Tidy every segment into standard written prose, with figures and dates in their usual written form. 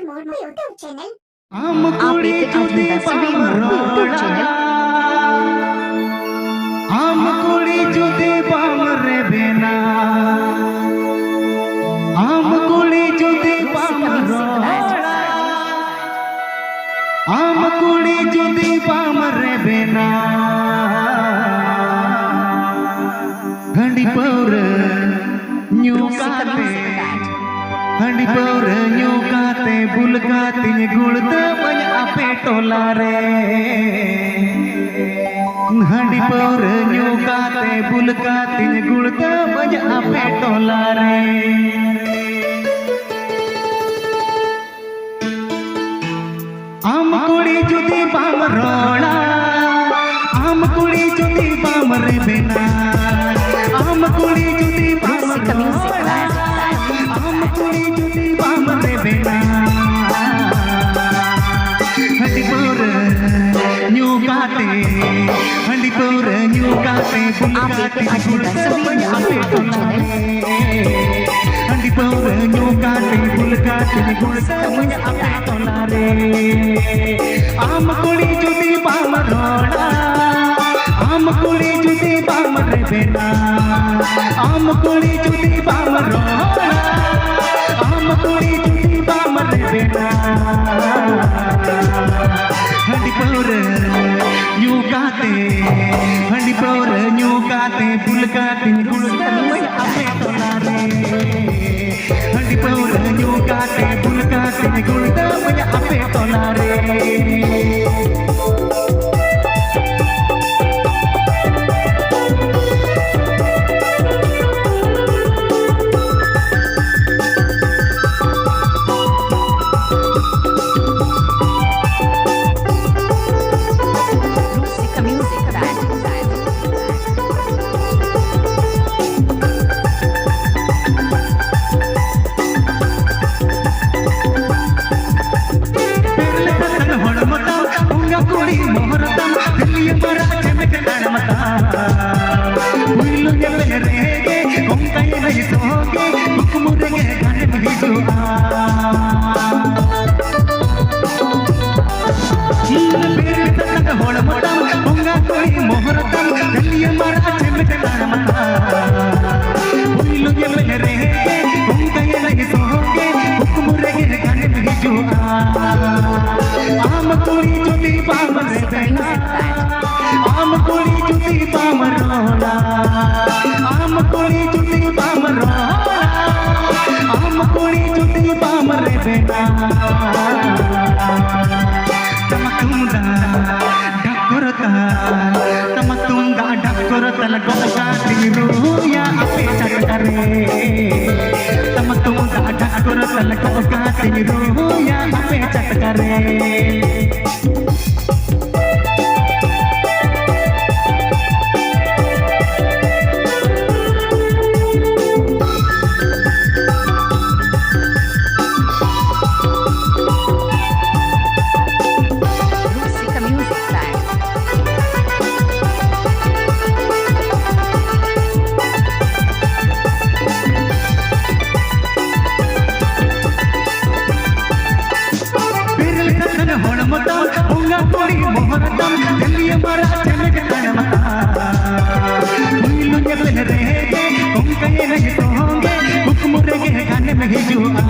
YouTube channel. आप देख आज भी दसवीं YouTube चैनल। आम कुड़ी जुदी बाम रे बेना, आम कुड़ी जुदी बाम रोड़ा, आम कुड़ी जुदी बाम रे बेना, घंडी पौर न्यूकाते, घंडी पौर न्यूकाते, बुलकाती गुड़ता बन आपे टोला रे। हंडी पौर न्यूकाते बुलकाती गुड़ता बज आपे टोला रे। आम कुड़ी जुदी बाम रोड़ा, आम कुड़ी जुदी बाम रे बेना, आम कुड़ी जुदी बाम रोड़ा, आम कुड़ी जुदी बाम रे बेना। हंडी पौर न्यूकाते, हंडी पौर न्यूकाते बुलकाती गुड़ता बज आपे टोला रे। हंडी पौर न्यूकाते बुलकाती गुड़ता बज आपे टोला रे। आम कुड़ी जुदी बाम रोड़ा, आम कुड़ी जुदी बाम रे बेना, आम कुड़ी जुदी बाम रोड़ा, आम कुड़ी जुदी बाम रे बेना। हंडी पौर न्यूकाते, हंडी पौर न्यूकाते बुलकाती गुड़ता बज आपे टोला रे। हंडी पौर न्यूकाते बुलकाती गुड़ता बज आपे टोला रे। कुड़ी मोहरता दिल्ली मरा चमक नड़मता, उइलुंगे बेरेगे कोंकाई नहीं सोगे, मुकुमुरेगे गाने में जुआ। बेरता तक होड़मता उंगा कुड़ी मोहरता दिल्ली मरा चमक नड़मता, उइलुंगे बेरेगे कोंकाई नहीं सोगे, मुकुमुरेगे गाने में जुआ। आम कुड़ी जुदी बाम रे बेना, आम कुड़ी जुदी बाम रोड़ा, आम कुड़ी जुदी बाम रोड़ा, आम कुड़ी जुदी बाम रे बेना। तमतुंगा डकोरता, तमतुंगा डकोरता लगोकाती रूया आपे चटकरे। तमतुंगा डकोरता लगोकाती रूया आपे चटकरे। उंगा कुड़ी मोहरता दिल्ली मरा चमक नड़मता, उइलुंगे बेरेगे कोंकाई नहीं सोगे, मुकुमुरेगे गाने में जुआ।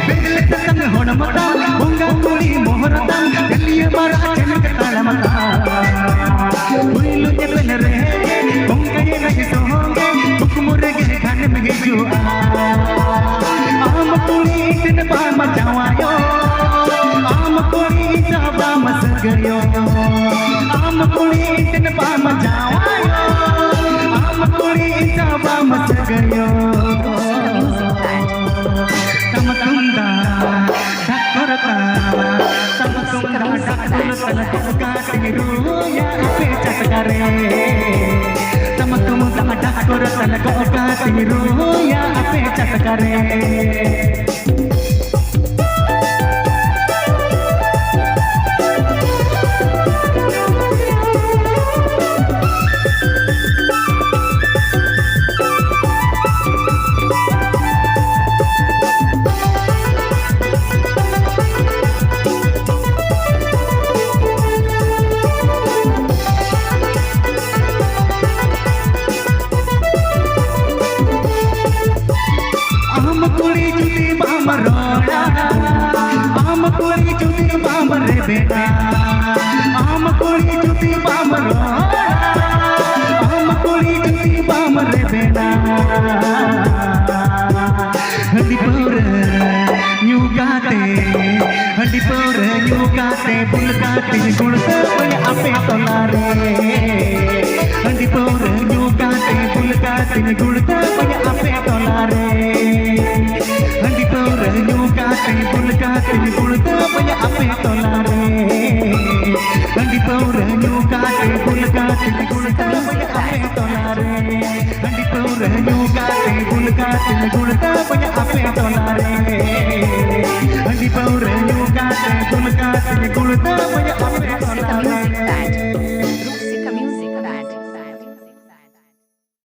बेगले तक होड़मता उंगा कुड़ी मोहरता दिल्ली मरा चमक नड़मता, उइलुंगे बेरेगे कोंकाई नहीं सोगे, मुकुमुरेगे गाने में जुआ। आम कुड़ी इतन बाम जावायो, आम कुड़ी इतना बाम सगयो, आम कुड़ी इतन बाम जावायो, आम कुड़ी इतना बाम सगयो। तमतुंगा डकोरता, तमतुंगा डकोरता लगोकाती रूया आपे चटकरे। तमतुंगा डकोरता लगोकाती रूया आपे चटकरे। rola am kuri juti bam re beta am kuri juti bam rola am kuri juti bam re beta handi pura nyugate handi pura nyugate bulgate gulta paya ape tolare handi pura nyugate bulgate gulta paya ape tolare handi pura nyugate bulgate gulta paya ape tolare handi pura nyugate bulgate gulta paya ape tolare handi pura nyugate bulgate gulta paya ape tolare handi pura nyugate bulgate gulta paya ape